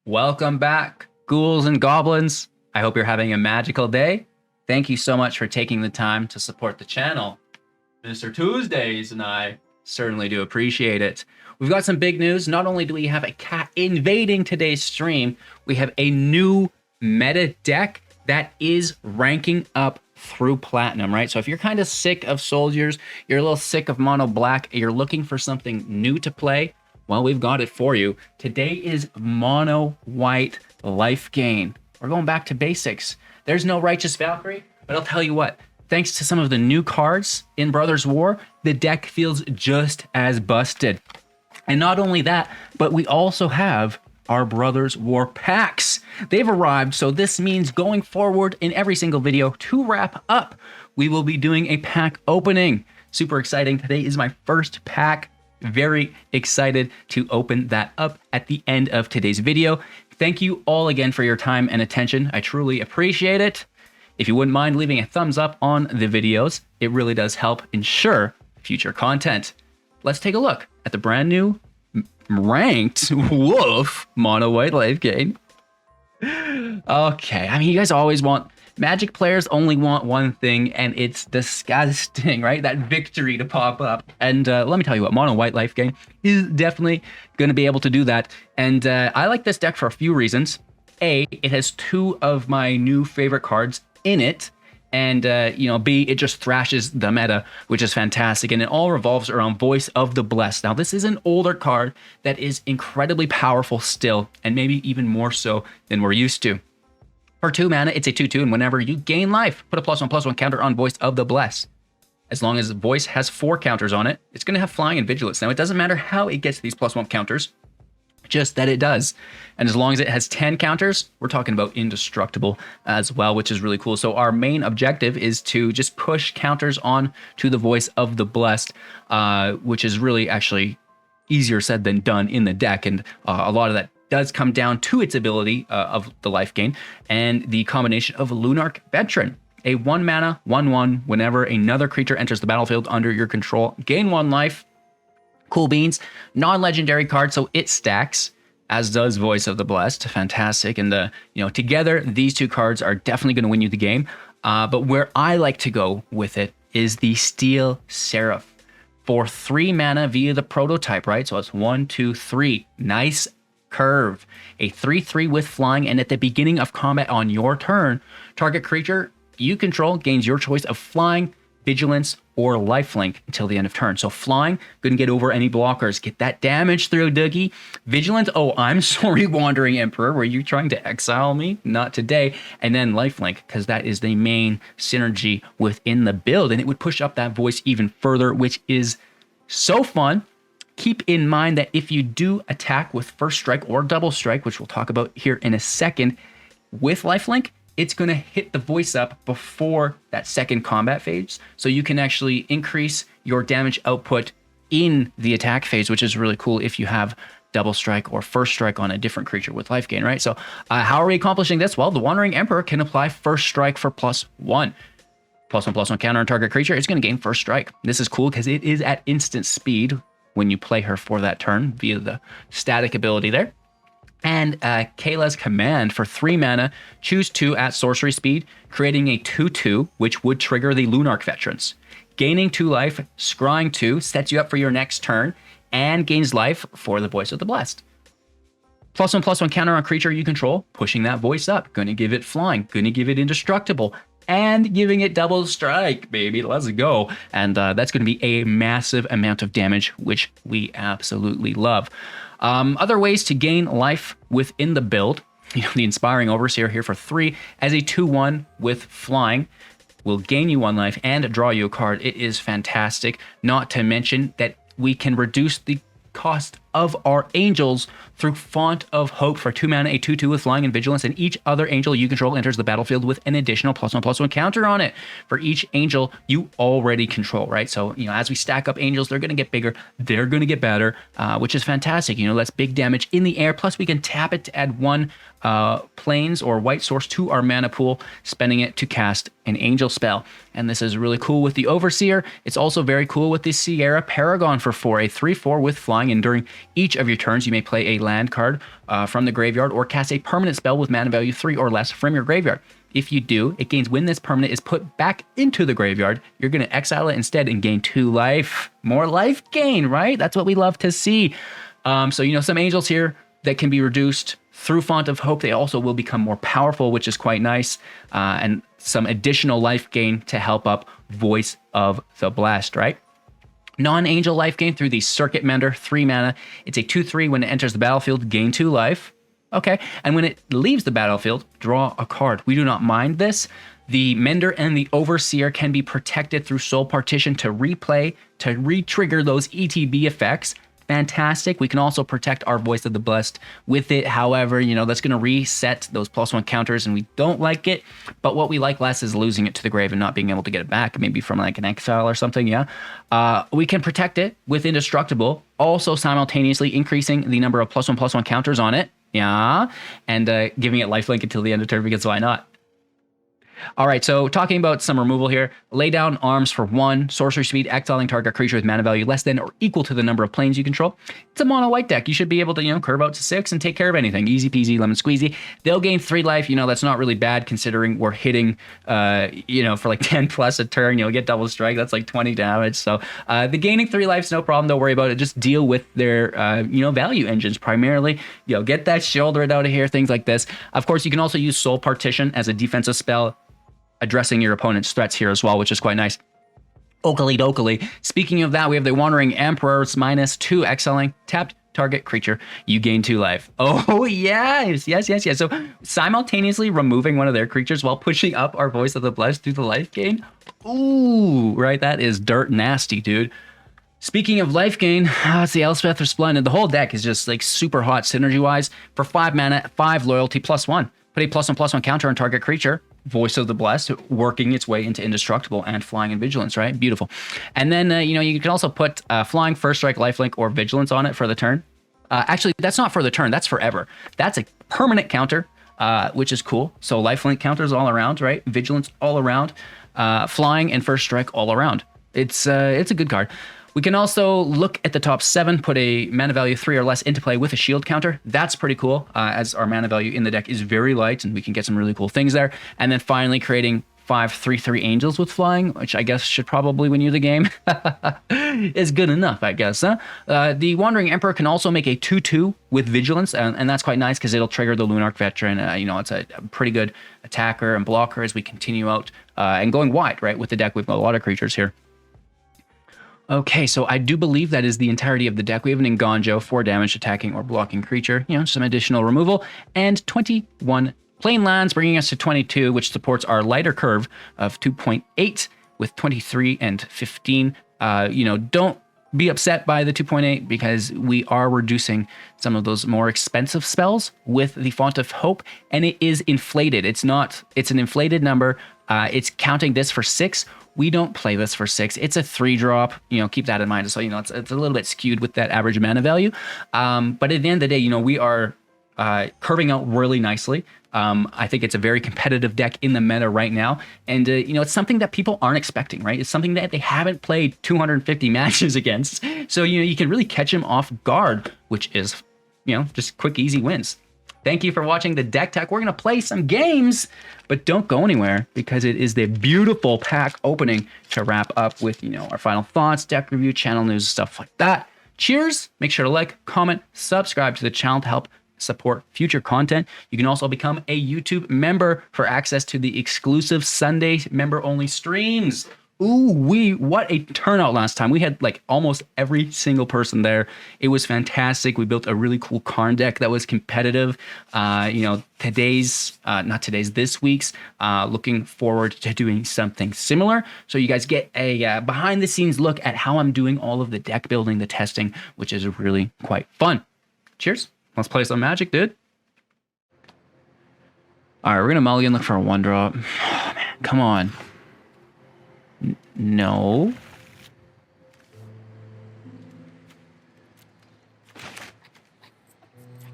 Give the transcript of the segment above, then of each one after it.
Welcome back, ghouls and goblins. I hope you're having a magical day. Thank you so much for taking the time to support the channel. Mr. Tuesdays and I certainly do appreciate it. We've got some big news. Not only do we have a cat invading today's stream, we have a new meta deck that is ranking up through platinum, right? So if you're kind of sick of soldiers, you're a little sick of mono black, you're looking for something new to play, well, we've got it for you. Today is mono white Lifegain. We're going back to basics. There's no Righteous Valkyrie, but I'll tell you what, thanks to some of the new cards in Brothers War, the deck feels just as busted. And not only that, but we also have our Brothers War packs. They've arrived, so this means going forward in every single video to wrap up, we will be doing a pack opening. Super exciting. Today is my first pack. Very excited to open that up at the end of today's video. Thank you all again for your time and attention. I truly appreciate it. If you wouldn't mind leaving a thumbs up on the videos, it really does help ensure future content. Let's take a look at the brand new ranked Wolf Mono White Lifegain. Okay, I mean, you guys always want, Magic players only want one thing, and it's disgusting, right? That victory to pop up. And let me tell you what, Mono White Lifegain is definitely going to be able to do that. And I like this deck for a few reasons. A, it has two of my new favorite cards in it. And, B, it just thrashes the meta, which is fantastic. And it all revolves around Voice of the Blessed. Now, this is an older card that is incredibly powerful still, and maybe even more so than we're used to. For 2 mana, it's a 2/2, and whenever you gain life, put a +1/+1 counter on Voice of the Blessed. As long as Voice has 4 counters on it, it's going to have Flying and Vigilance. Now, it doesn't matter how it gets these +1 counters, just that it does. And as long as it has 10 counters, we're talking about indestructible as well, which is really cool. So our main objective is to just push counters on to the Voice of the Blessed, which is really actually easier said than done in the deck. And a lot of that does come down to its ability of the Lifegain and the combination of Lunarch Veteran. A 1 mana, 1/1, whenever another creature enters the battlefield under your control, gain 1 life. Cool beans. Non-legendary card, so it stacks, as does Voice of the Blessed. Fantastic. And together, these two cards are definitely going to win you the game. But where I like to go with it is the Steel Seraph. For 3 mana via the prototype, right? So it's 1, 2, 3. Nice curve. A 3/3 with flying, and at the beginning of combat on your turn, target creature you control gains your choice of flying, vigilance, or lifelink until the end of turn. So flying, couldn't get over any blockers. Get that damage through, Dougie. Vigilance, oh, I'm sorry, Wandering Emperor. Were you trying to exile me? Not today. And then lifelink, because that is the main synergy within the build, and it would push up that voice even further, which is so fun. Keep in mind that if you do attack with first strike or double strike, which we'll talk about here in a second, with lifelink, it's going to hit the voice up before that second combat phase. So you can actually increase your damage output in the attack phase, which is really cool if you have double strike or first strike on a different creature with Lifegain, right? So how are we accomplishing this? Well, the Wandering Emperor can apply first strike for +1. +1/+1 counter on target creature. It's going to gain first strike. This is cool because it is at instant speed when you play her for that turn via the static ability there. And Kayla's Command for 3 mana, choose 2 at sorcery speed, creating a 2/2, which would trigger the Lunarch Veterans. Gaining 2 life, scrying 2, sets you up for your next turn, and gains life for the Voice of the Blessed. +1/+1 counter on creature you control, pushing that voice up, going to give it flying, going to give it indestructible, and giving it double strike, baby. Let's go. And that's going to be a massive amount of damage, which we absolutely love. Other ways to gain life within the build, the Inspiring Overseer here for 3 as a 2/1 with flying will gain you 1 life and draw you a card. It is fantastic. Not to mention that we can reduce the cost of our angels through Font of Hope for 2 mana, a 2/2 with flying and vigilance, and each other angel you control enters the battlefield with an additional +1/+1 counter on it for each angel you already control, right? So, as we stack up angels, they're going to get bigger, they're going to get better, which is fantastic. That's big damage in the air. Plus, we can tap it to add 1 planes or white source to our mana pool, spending it to cast an angel spell. And this is really cool with the Overseer. It's also very cool with the Serra Paragon for 4, a 3/4 with flying, and during Each of your turns, you may play a land card from the graveyard or cast a permanent spell with mana value 3 or less from your graveyard. If you do, it gains when this permanent is put back into the graveyard. You're going to exile it instead and gain 2 life. More life gain, right? That's what we love to see. So, you know, some angels here that can be reduced through Font of Hope. They also will become more powerful, which is quite nice. And some additional life gain to help up Voice of the Blessed, right? Non-angel life gain through the Circuit Mender, 3 mana. It's a 2/3 when it enters the battlefield, gain 2 life. Okay, and when it leaves the battlefield, draw a card. We do not mind this. The Mender and the Overseer can be protected through Soul Partition to replay, to re-trigger those ETB effects. Fantastic. We can also protect our Voice of the Blessed with it. However, you know, that's going to reset those +1 counters, and we don't like it. But what we like less is losing it to the grave and not being able to get it back, maybe from like an exile or something, yeah? We can protect it with Indestructible, also simultaneously increasing the number of +1/+1 counters on it. Yeah, and giving it lifelink until the end of turn, because why not? All right, so talking about some removal here. Lay down arms for 1, sorcery speed, exiling target creature with mana value less than or equal to the number of planes you control. It's a mono white deck. You should be able to, you know, curve out to 6 and take care of anything. Easy peasy, lemon squeezy. They'll gain 3 life. You know, that's not really bad considering we're hitting, you know, for like 10 plus a turn. You'll get double strike. That's like 20 damage. So the gaining 3 life's no problem. Don't worry about it. Just deal with their, you know, value engines primarily. You know, get that Shieldred out of here, things like this. Of course, you can also use Soul Partition as a defensive spell, addressing your opponent's threats here as well, which is quite nice. Oakley dokley. Speaking of that, we have the Wandering Emperor's -2 exiling. Tapped target creature, you gain 2 life. Oh, yes. So simultaneously removing one of their creatures while pushing up our Voice of the Blessed through the life gain. Ooh, right? That is dirt nasty, dude. Speaking of life gain, it's the Elspeth Resplendent. The whole deck is just like super hot synergy-wise. For 5 mana, 5 loyalty, +1. Put a +1/+1 counter on target creature. Voice of the Blessed, working its way into Indestructible and Flying and Vigilance, right? Beautiful. And then, you know, you can also put Flying, First Strike, Lifelink, or Vigilance on it for the turn. Actually, that's not for the turn. That's forever. That's a permanent counter, which is cool. So Lifelink counters all around, right? Vigilance all around. Flying and First Strike all around. It's a good card. We can also look at the top 7, put a mana value 3 or less into play with a shield counter. That's pretty cool, as our mana value in the deck is very light, and we can get some really cool things there. And then finally creating 5 3/3 angels with flying, which I guess should probably win you the game. Is good enough, I guess, huh? The Wandering Emperor can also make a 2/2 with Vigilance, and that's quite nice because it'll trigger the Lunarch Veteran. You know, it's a pretty good attacker and blocker as we continue out and going wide, right? With the deck, we've got a lot of creatures here. Okay, so I do believe that is the entirety of the deck. We have an Eiganjo, 4 damage attacking or blocking creature, you know, some additional removal, and 21 plain lands, bringing us to 22, which supports our lighter curve of 2.8 with 23 and 15. You know, don't be upset by the 2.8 because we are reducing some of those more expensive spells with the Font of Hope, and it is inflated. It's an inflated number. It's counting this for 6. We don't play this for 6. It's a 3-drop. You know, keep that in mind. So, you know, it's a little bit skewed with that average mana value. But at the end of the day, you know, we are curving out really nicely. I think it's a very competitive deck in the meta right now. And, you know, it's something that people aren't expecting, right? It's something that they haven't played 250 matches against. So, you know, you can really catch them off guard, which is, you know, just quick, easy wins. Thank you for watching the Deck Tech. We're going to play some games, but don't go anywhere because it is the beautiful pack opening to wrap up with, you know, our final thoughts, deck review, channel news, stuff like that. Cheers. Make sure to like, comment, subscribe to the channel to help support future content. You can also become a YouTube member for access to the exclusive Sunday member-only streams. Ooh, what a turnout last time. We had like almost every single person there. It was fantastic. We built a really cool Karn deck that was competitive. You know, this week's, looking forward to doing something similar. So you guys get a behind the scenes look at how I'm doing all of the deck building, the testing, which is really quite fun. Cheers. Let's play some Magic, dude. All right, we're going to mulligan look for a 1-drop. Oh, man, come on. No.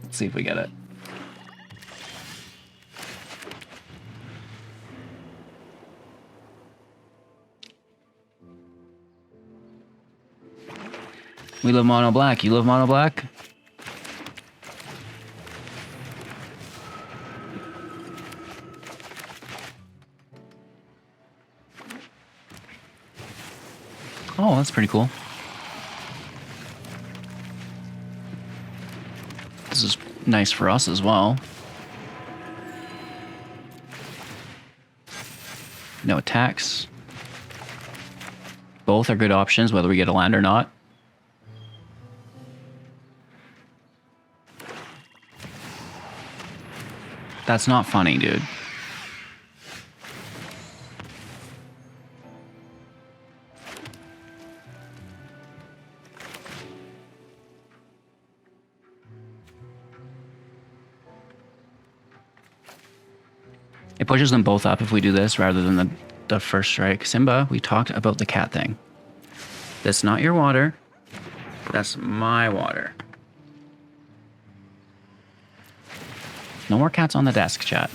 Let's see if we get it. We love mono black. You love mono black? Oh, that's pretty cool. This is nice for us as well. No attacks. Both are good options, whether we get a land or not. That's not funny, dude. It pushes them both up if we do this rather than the first strike. Simba, we talked about the cat thing. That's not your water. That's my water. No more cats on the desk, chat.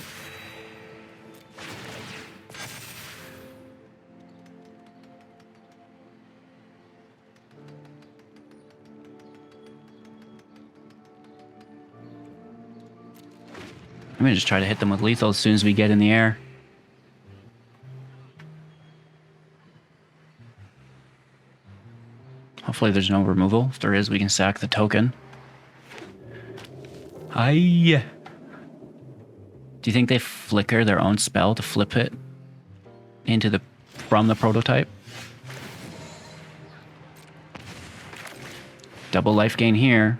I'm gonna just try to hit them with lethal as soon as we get in the air. Hopefully there's no removal. If there is, we can sack the token. Hi. Do you think they flicker their own spell to flip it into from the prototype? Double life gain here.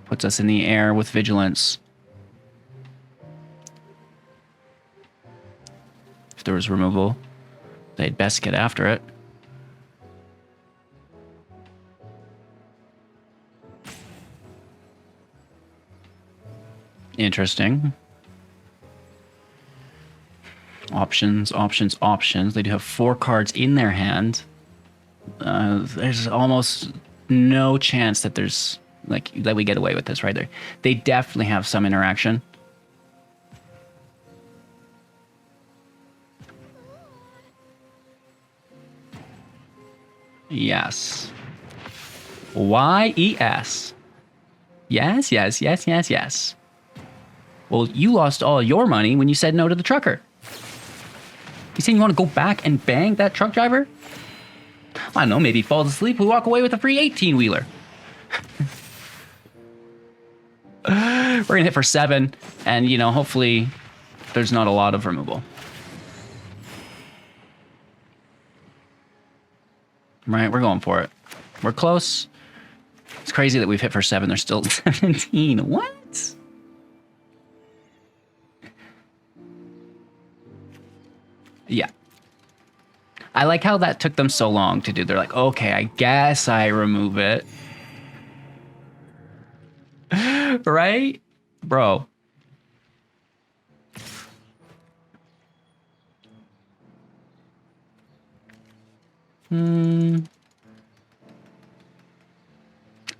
Puts us in the air with vigilance. If there was removal, they'd best get after it. Interesting. Options, options, options. They do have 4 cards in their hand. There's almost no chance that there's that we get away with this right there. They definitely have some interaction. Yes. Y-E-S. Yes, yes, yes, yes, yes. Well, you lost all your money when you said no to the trucker. You saying you want to go back and bang that truck driver? I don't know, maybe he falls asleep, we walk away with a free 18-wheeler. We're gonna hit for 7, and, you know, hopefully there's not a lot of removal. Right, we're going for it. We're close. It's crazy that we've hit for 7. There's still 17. What? Yeah. I like how that took them so long to do. They're like, okay, I guess I remove it. Right? Bro.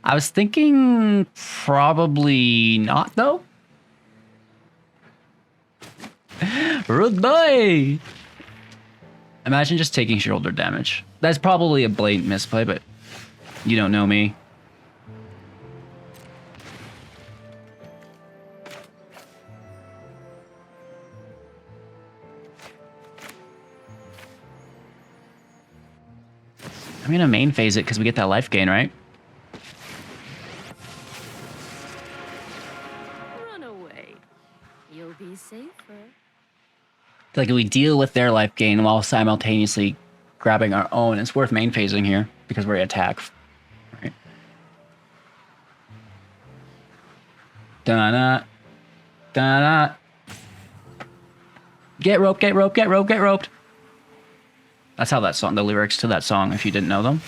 I was thinking probably not, though. Rude boy! Imagine just taking shoulder damage. That's probably a blatant misplay, but you don't know me. I'm gonna main phase it because we get that life gain, right? Run away. You'll be safer. Like we deal with their life gain while simultaneously grabbing our own. It's worth main phasing here because we're attack. Right. Da-na. Da-na. Get roped, get roped, get roped, get roped. That's how that song, the lyrics to that song, if you didn't know them.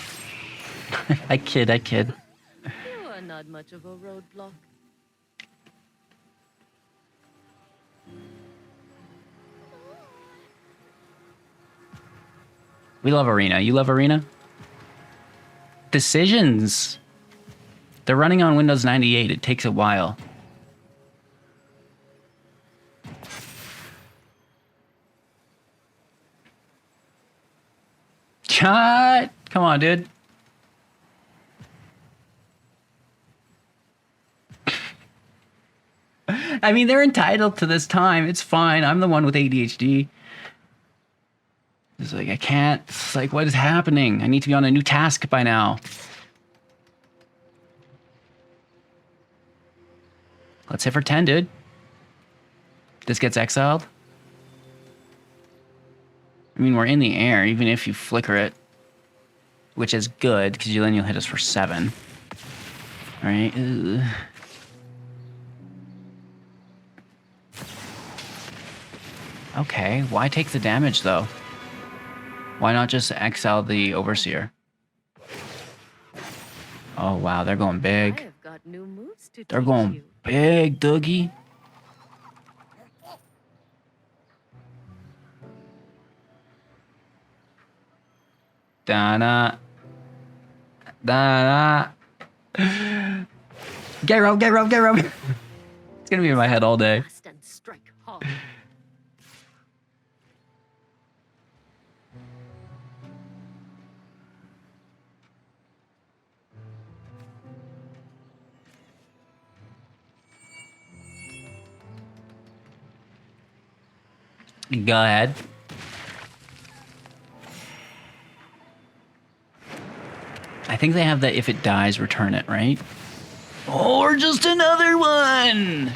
I kid, I kid. You are not much of a roadblock. We love Arena. You love Arena? Decisions. They're running on Windows 98. It takes a while. Cut! Come on, dude. I mean, they're entitled to this time. It's fine. I'm the one with ADHD. It's like, I can't. It's like, what is happening? I need to be on a new task by now. Let's hit for 10, dude. This gets exiled. I mean, we're in the air, even if you flicker it. Which is good, because then you'll hit us for 7. Alright. Okay, why take the damage, though? Why not just exile the Overseer? Oh, wow, they're going big. I have got new moves to They're teach going you. big, Doogie. Da-na. Da-na. Get rope, get rope, get rope. It's gonna be in my head all day. Fast and strike hard. Go ahead. I think they have that if it dies, return it, right? Or just another one!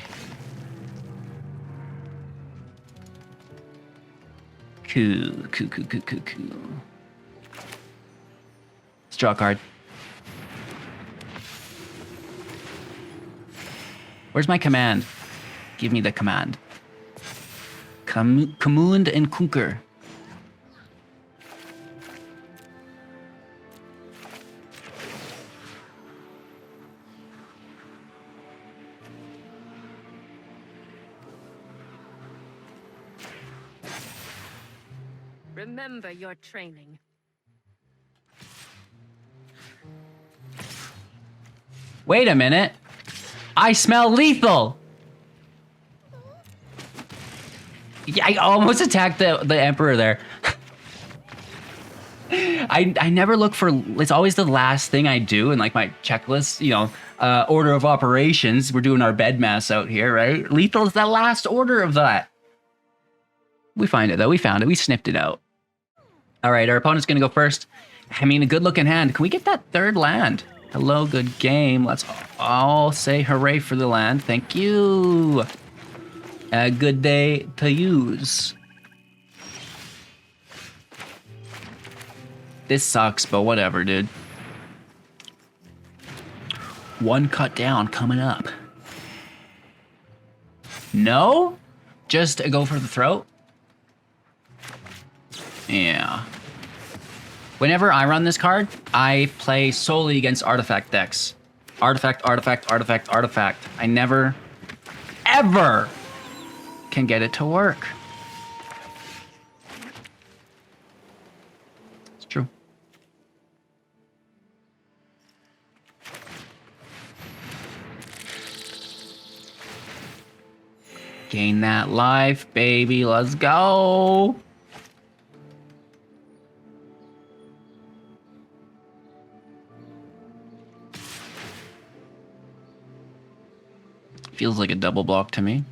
Cool. Let's draw a card. Where's my command? Give me the command. Command and conquer. Remember your training. Wait a minute. I smell lethal. Yeah, I almost attacked the Emperor there. I never look for, it's always the last thing I do in like my checklist, you know, order of operations. We're doing our bed mass out here, right? Lethal is the last order of that. We find it though, we found it, we sniffed it out. All right, our opponent's gonna go first. I mean, a good looking hand. Can we get that third land? Hello, good game. Let's all say hooray for the land. Thank you. A good day to use. This sucks, but whatever, dude. One cut down coming up. No? Just go for the throat? Yeah. Whenever I run this card, I play solely against artifact decks. Artifact, artifact, artifact, artifact. I never, ever can get it to work. It's true. Gain that life, baby. Let's go. Feels like a double block to me.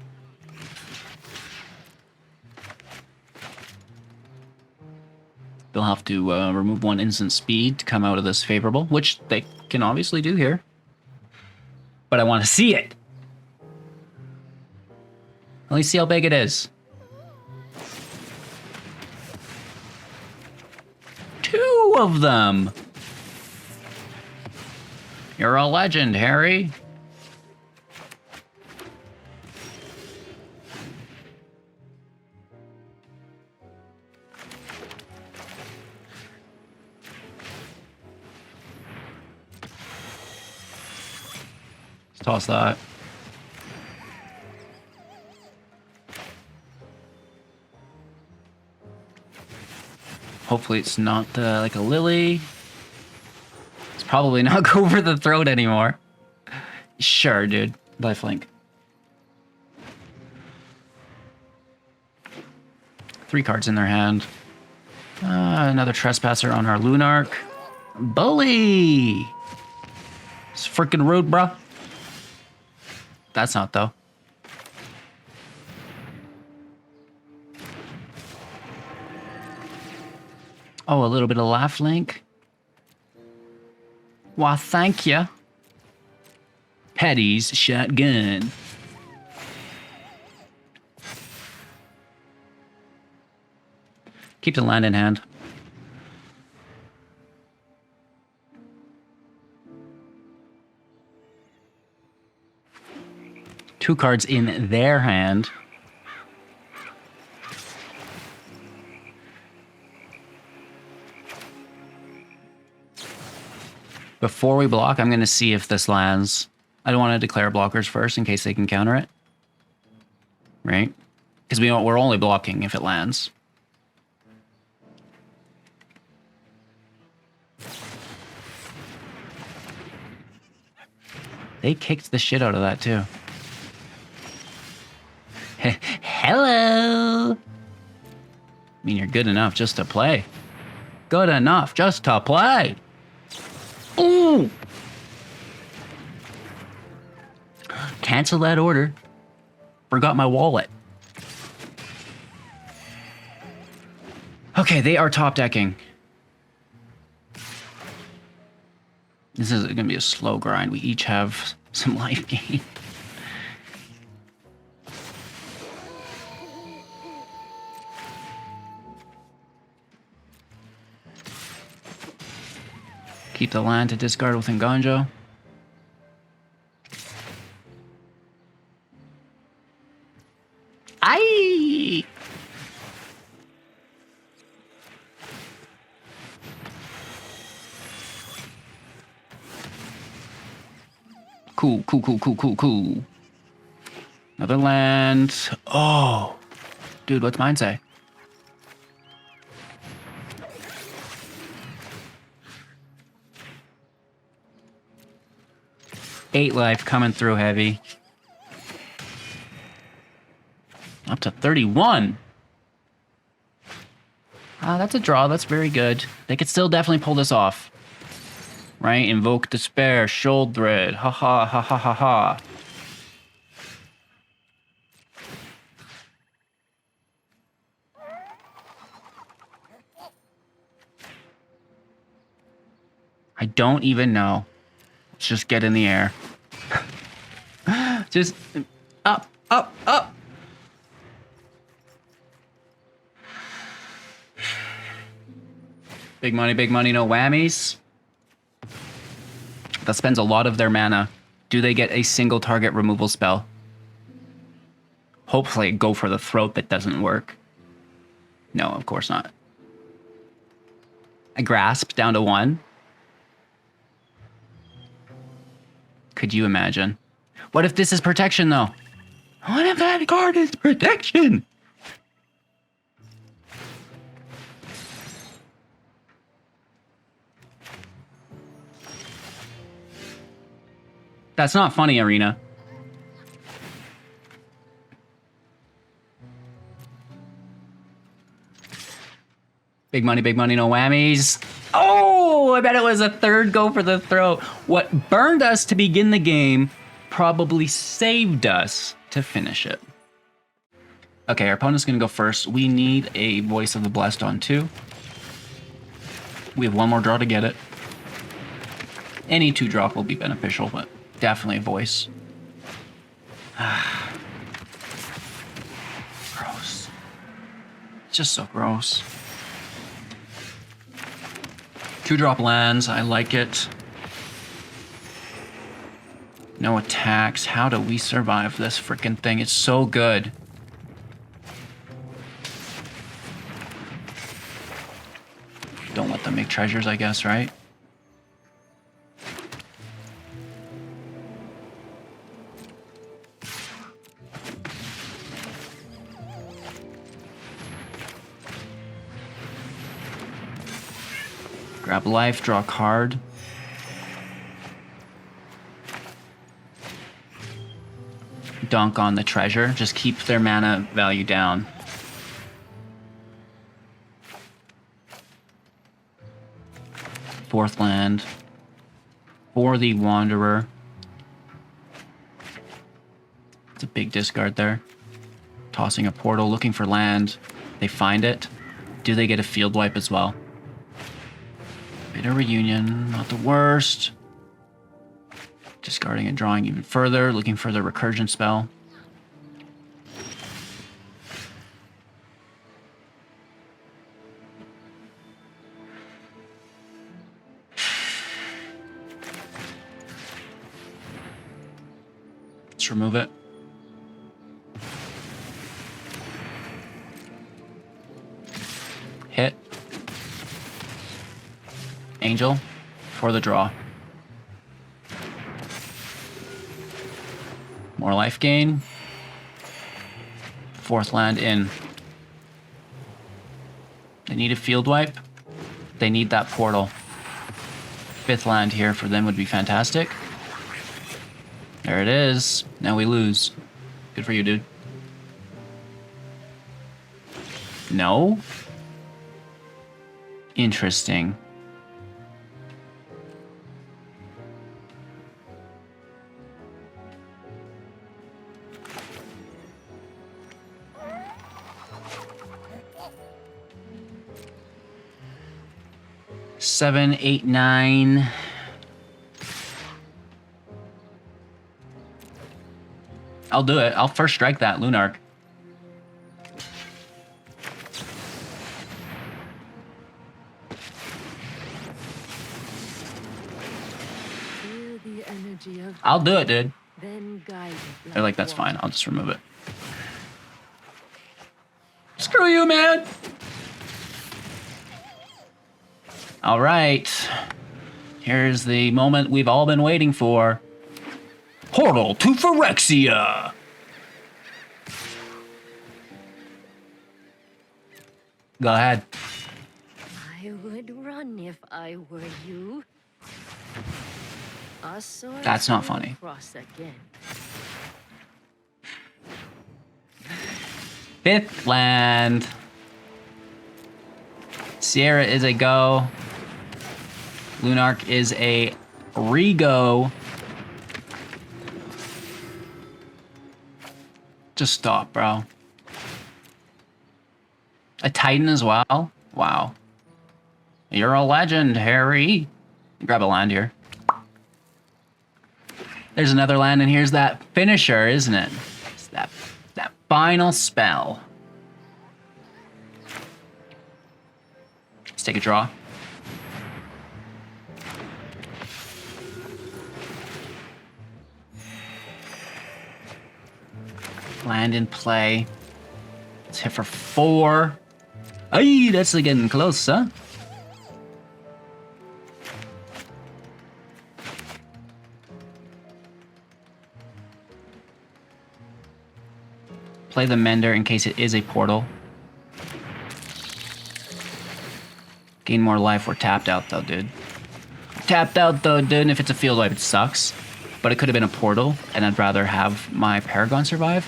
They'll have to remove 1 instant speed to come out of this favorable, which they can obviously do here. But I want to see it. Let me see how big it is. 2 of them. You're a legend, Harry. Toss that. Hopefully it's not like a lily. It's probably not go for the throat anymore. Sure, dude. Lifelink. 3 cards in their hand. Another trespasser on our Lunarch. Bully! It's freaking rude, bruh. That's not, though. Oh, a little bit of laugh link. Why, thank you. Patty's shotgun. Keep the land in hand. Two cards in their hand. Before we block, I'm going to see if this lands. I don't want to declare blockers first in case they can counter it. Right? Because we're only blocking if it lands. They kicked the shit out of that too. Hello! I mean, you're good enough just to play. Good enough just to play. Ooh! Cancel that order. Forgot my wallet. Okay, they are top decking. This is going to be a slow grind. We each have some life gain. Keep the land to discard with Eiganjo. Aye! Cool. Another land. Oh. Dude, what's mine say? Eight life coming through heavy. Up to 31. That's a draw. That's very good. They could still definitely pull this off. Right? Invoke Despair. Shoulder. Ha ha ha ha ha ha. I don't even know. Let's just get in the air. Just up, up, up. Big money, no whammies. That spends a lot of their mana. Do they get a single target removal spell? Hopefully go for the throat that doesn't work. No, of course not. A grasp down to 1. Could you imagine? What if this is protection, though? What if that card is protection? That's not funny, Arena. Big money, no whammies. Oh, I bet it was a third go for the throat. What burned us to begin the game probably saved us to finish it. Okay, our opponent's gonna go first. We need a Voice of the Blessed on 2. We have one more draw to get it. Any 2-drop will be beneficial, but definitely a Voice. Gross. It's just so gross. 2-drop lands, I like it. No attacks. How do we survive this freaking thing? It's so good. Don't let them make treasures, I guess, right? Grab life, draw a card. Dunk on the treasure. Just keep their mana value down. Fourth land. For the Wanderer. It's a big discard there. Tossing a portal, looking for land. They find it. Do they get a field wipe as well? Bit of reunion, not the worst. Discarding and drawing even further, looking for the recursion spell. Let's remove it. Hit. Angel for the draw. More life gain. Fourth land in. They need a field wipe. They need that portal. Fifth land here for them would be fantastic. There it is. Now we lose. Good for you, dude. No? Interesting. Seven, 8, 9. I'll do it. I'll first strike that Lunarch. Feel the energy of I'll do it, dude. then guide it They're like, that's water. fine. I'll just remove it. Screw you, man. All right. Here's the moment we've all been waiting for. Portal to Phyrexia. Go ahead. I would run if I were you. Our swords That's not will funny. cross again. Fifth land. Sierra is a go. Lunarch is a re-go. Just stop, bro. A Titan as well? Wow. You're a legend, Harry. Grab a land here. There's another land, and here's that finisher, isn't it? It's that final spell. Let's take a draw. Land in play. Let's hit for 4. Ay, that's getting close, huh? Play the Mender in case it is a portal. Gain more life. We're tapped out though, dude. Tapped out though, dude. And if it's a field wipe, it sucks. But it could have been a portal, and I'd rather have my Paragon survive.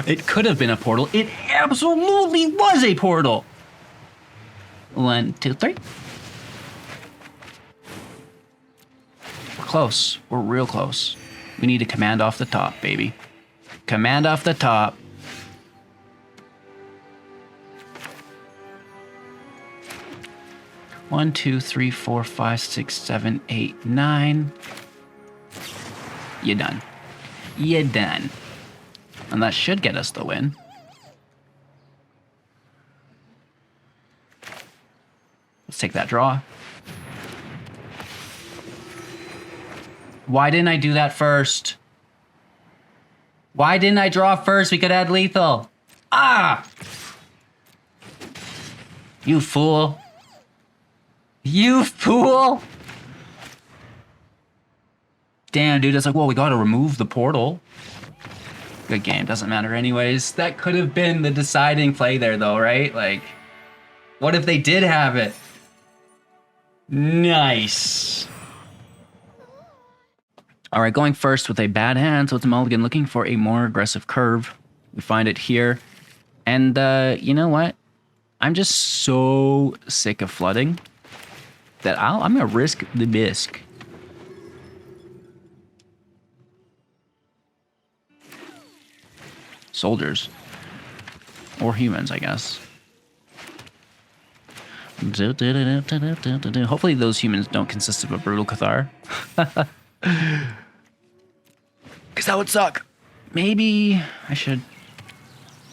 It could have been a portal. It absolutely was a portal. 1, 2, 3. We're close. We're real close. We need to command off the top, baby. Command off the top. One, 2, 3, 4, 5, 6, 7, 8, 9. You're done. You're done. And that should get us the win. Let's take that draw. Why didn't I do that first? Why didn't I draw first? We could add lethal. Ah! You fool. You fool! Damn, dude, it's like, well, we gotta remove the portal. Good game, doesn't matter anyways. That could have been the deciding play there, though, right? Like, what if they did have it? Nice. All right, going first with a bad hand, so it's a mulligan looking for a more aggressive curve. We find it here. And, you know what? I'm just so sick of flooding that I'm gonna risk the bisque. Soldiers. Or humans, I guess. Hopefully those humans don't consist of a brutal Cathar. Because that would suck. Maybe I should...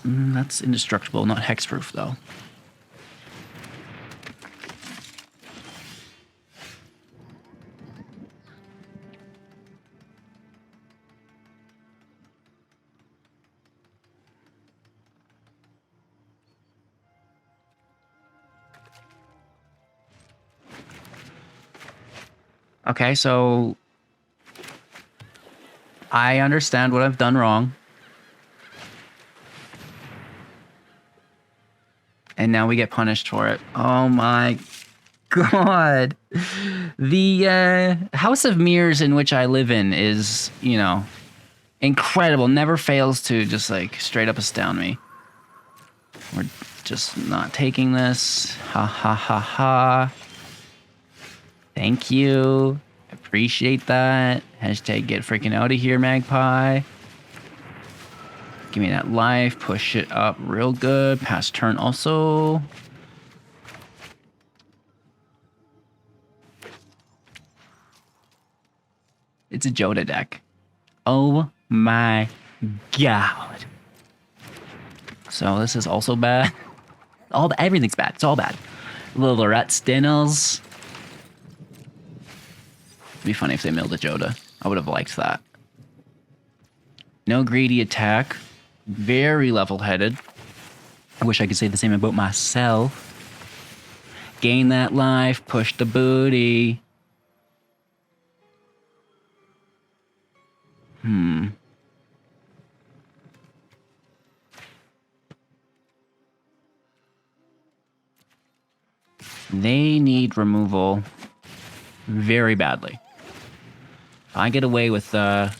that's indestructible, not hexproof, though. Okay, so I understand what I've done wrong. And now we get punished for it. Oh my god. The House of Mirrors in which I live in is, you know, incredible. Never fails to just like straight up astound me. We're just not taking this. Ha ha ha ha. Thank you. Appreciate that. Hashtag get freaking out of here, Magpie. Give me that life. Push it up real good. Pass turn also. It's a Giada deck. Oh my god. So this is also bad. Everything's bad. It's all bad. Little Lorette Stinnels. It'd be funny if they milled a Giada. I would have liked that. No greedy attack. Very level-headed. I wish I could say the same about myself. Gain that life. Push the booty. They need removal very badly. I get away with a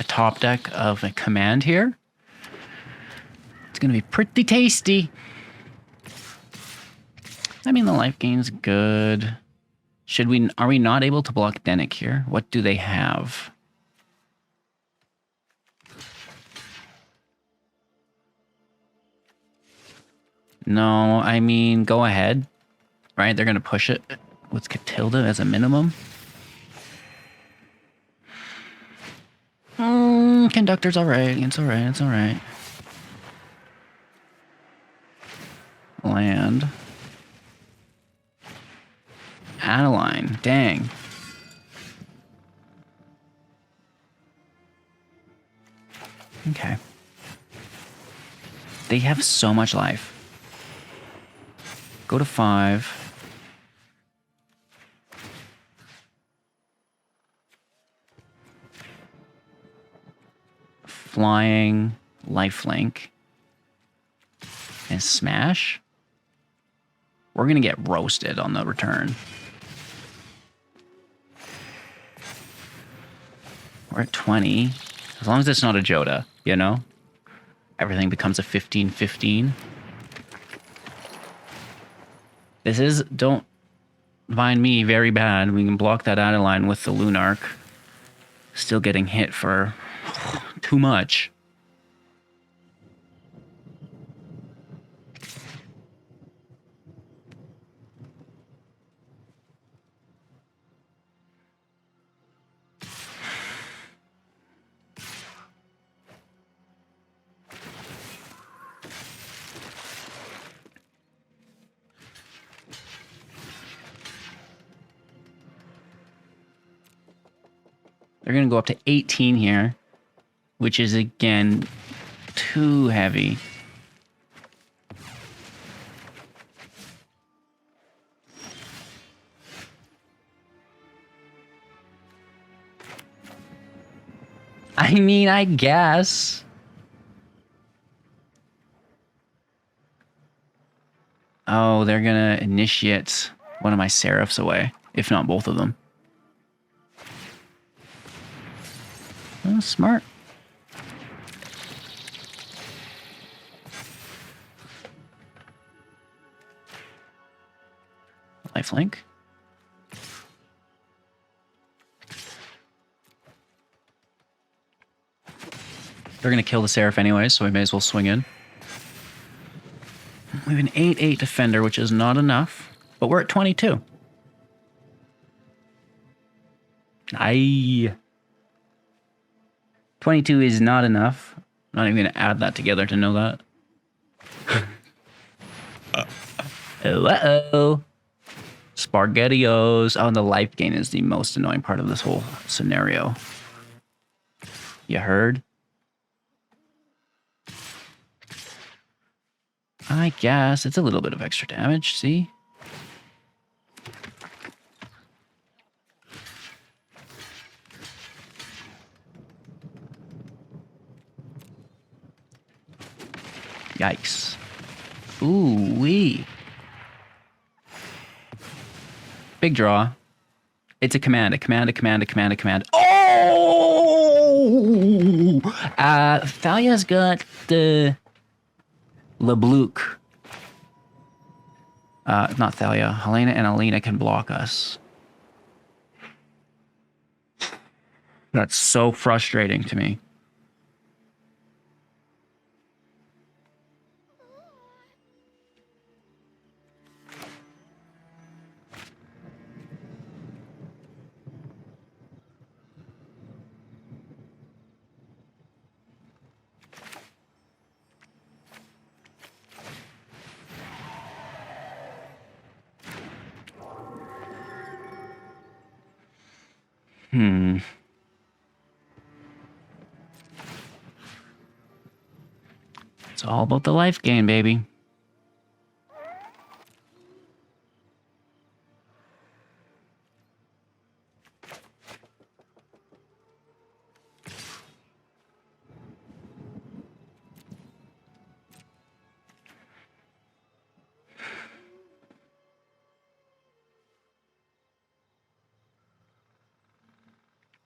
top deck of a command here. It's going to be pretty tasty. I mean, the life gain's good. Are we not able to block Denick here? What do they have? No, I mean, go ahead. Right? They're going to push it with Catilda as a minimum. Conductor's alright. It's alright. It's alright. Land. Adeline. Dang. Okay. They have so much life. Go to 5. Flying, lifelink, and smash. We're gonna get roasted on the return. We're at 20. As long as it's not a Giada, you know? Everything becomes a 15-15. This is, don't mind me, very bad. We can block that Adeline with the Lunarch. Still getting hit for too much. They're going to go up to 18 here, which is, again, too heavy. I mean, I guess. Oh, they're going to initiate one of my Seraphs away, if not both of them. Oh, smart. Lifelink. They're going to kill the Seraph anyways, so we may as well swing in. We have an 8-8 defender, which is not enough. but we're at 22. 22 is not enough. I'm not even going to add that together to know that. Uh-oh. Sparghettios. Oh, and the life gain is the most annoying part of this whole scenario. You heard? I guess it's a little bit of extra damage, see? Yikes. Ooh-wee. Big draw. It's a command, a command, a command, a command, a command. Oh! Thalia's got the Lebluc. Not Thalia. Helena and Alina can block us. That's so frustrating to me. It's all about the life gain, baby.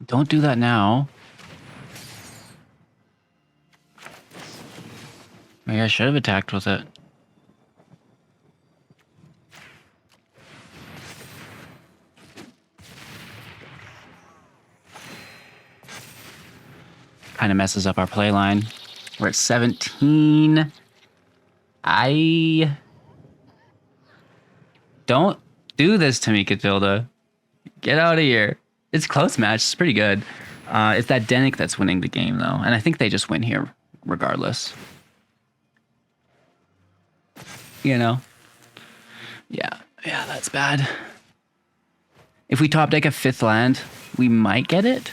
Don't do that now. Maybe I should have attacked with it. Kind of messes up our play line. We're at 17. Don't do this to me, Catilda. Get out of here. It's close match. It's pretty good. It's that Denick that's winning the game, though. And I think they just win here regardless. You know? Yeah, that's bad. If we top deck a 5th land, we might get it.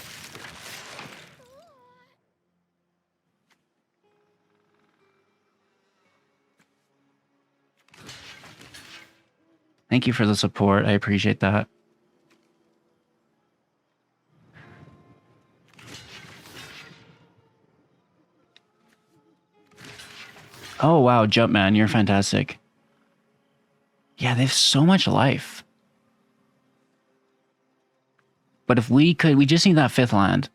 Thank you for the support. I appreciate that. Oh, wow, Jumpman, you're fantastic. Yeah, they have so much life. But if we could, we just need that 5th land.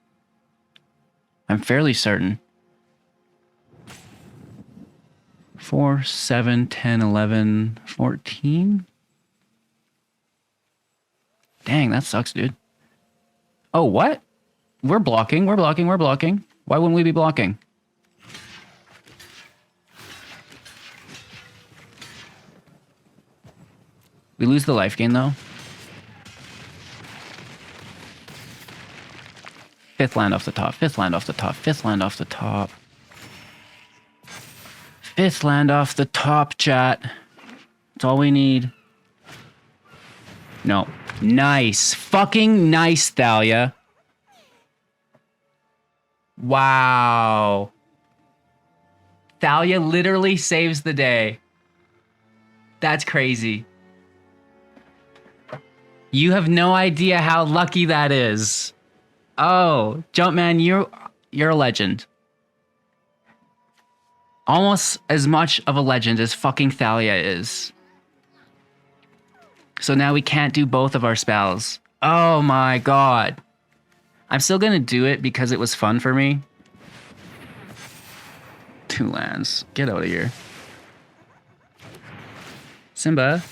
I'm fairly certain. 4, 7, 10, 11, 14. Dang, that sucks, dude. Oh, what? We're blocking, we're blocking, we're blocking. Why wouldn't we be blocking? We lose the life gain, though. 5th land off the top, 5th land off the top, 5th land off the top. 5th land off the top, chat. That's all we need. No. Nice. Fucking nice, Thalia. Wow. Thalia literally saves the day. That's crazy. You have no idea how lucky that is. Oh, Jumpman, you're a legend. Almost as much of a legend as fucking Thalia is. So now we can't do both of our spells. Oh my god. I'm still gonna do it because it was fun for me. 2 lands. Get out of here. Simba.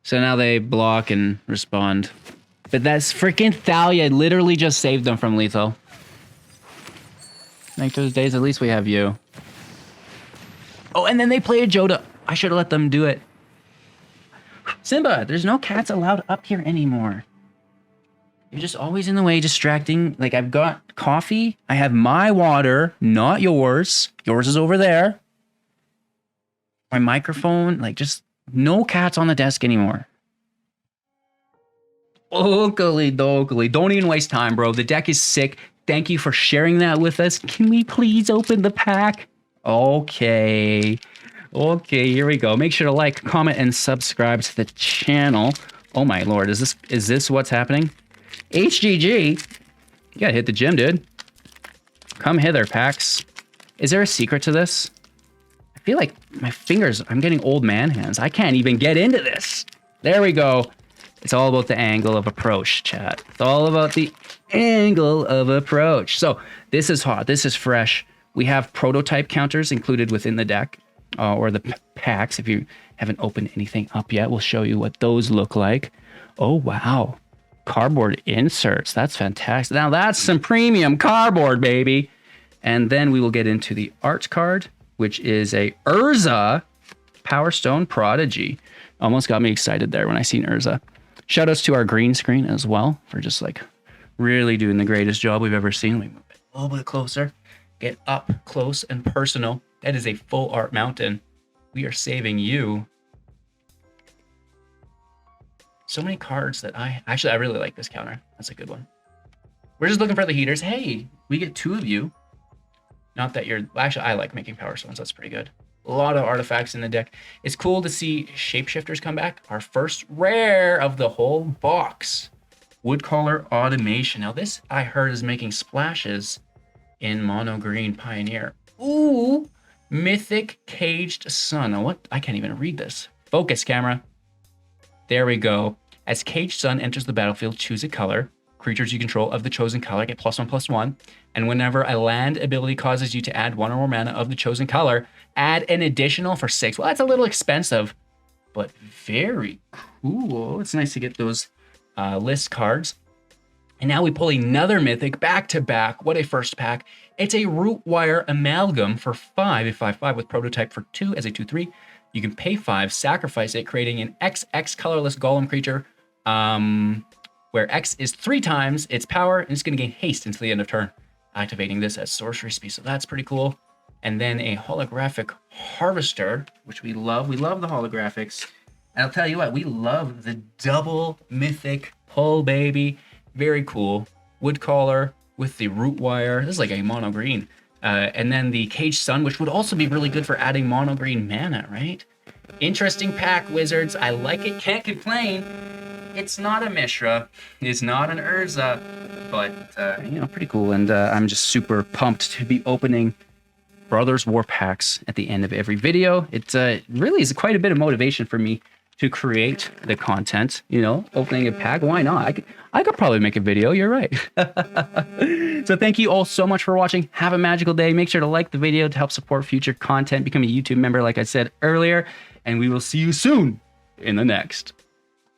So now they block and respond. But that's freaking Thalia literally just saved them from lethal. Like those days, at least we have you. Oh, and then they play a Joda. I should have let them do it. Simba, there's no cats allowed up here anymore. You're just always in the way, distracting. Like, I've got coffee. I have my water, not yours. Yours is over there. My microphone, like, just no cats on the desk anymore. Oakley dokley. Don't even waste time, bro. The deck is sick. Thank you for sharing that with us. Can we please open the pack? Okay. Okay, here we go. Make sure to like, comment, and subscribe to the channel. Oh my lord, is this what's happening? HGG. You gotta hit the gym, dude. Come hither, packs. Is there a secret to this? I feel like my fingers, I'm getting old man hands. I can't even get into this. There we go. It's all about the angle of approach, chat. It's all about the angle of approach. So this is hot. This is fresh. We have prototype counters included within the deck, or the packs. If you haven't opened anything up yet, we'll show you what those look like. Oh, wow. Cardboard inserts. That's fantastic. Now that's some premium cardboard, baby. And then we will get into the art card, which is a Urza Power Stone Prodigy. Almost got me excited there when I seen Urza. Shout outs to our green screen as well for just like really doing the greatest job we've ever seen. We move it a little bit closer, get up close and personal. That is a full art mountain. We are saving you. So many cards that I really like this counter. That's a good one. We're just looking for the heaters. Hey, we get 2 of you. Not that you're, actually, I like making power stones. That's pretty good. A lot of artifacts in the deck. It's cool to see shapeshifters come back. Our first rare of the whole box. Woodcaller Automation. Now this, I heard, is making splashes in Mono Green Pioneer. Ooh, Mythic Caged Sun. Now what? I can't even read this. Focus, camera. There we go. As Caged Sun enters the battlefield, choose a color. Creatures you control of the chosen color get +1/+1. And whenever a land ability causes you to add 1 or more mana of the chosen color, add an additional for 6. Well, that's a little expensive, but very cool. It's nice to get those list cards. And now we pull another Mythic back to back. What a first pack. It's a Rootwire Amalgam for 5, a 5/5 with prototype for 2 as a 2/3. You can pay 5, sacrifice it, creating an XX colorless golem creature, where X is 3 times its power, and it's going to gain haste until the end of turn, activating this as sorcery speed. So that's pretty cool. And then a holographic harvester, which we love. We love the holographics. And I'll tell you what, we love the double mythic pull, baby. Very cool. Woodcaller with the root wire. This is like a mono green. And then the Caged Sun, which would also be really good for adding mono green mana, right? Interesting pack, Wizards. I like it. Can't complain. It's not a Mishra. It's not an Urza. But, pretty cool. And I'm just super pumped to be opening Brothers War packs at the end of every video. It really is quite a bit of motivation for me to create the content, opening a pack. Why not? I could probably make a video. You're right. So thank you all so much for watching. Have a magical day. Make sure to like the video to help support future content. Become a YouTube member, like I said earlier. And we will see you soon in the next.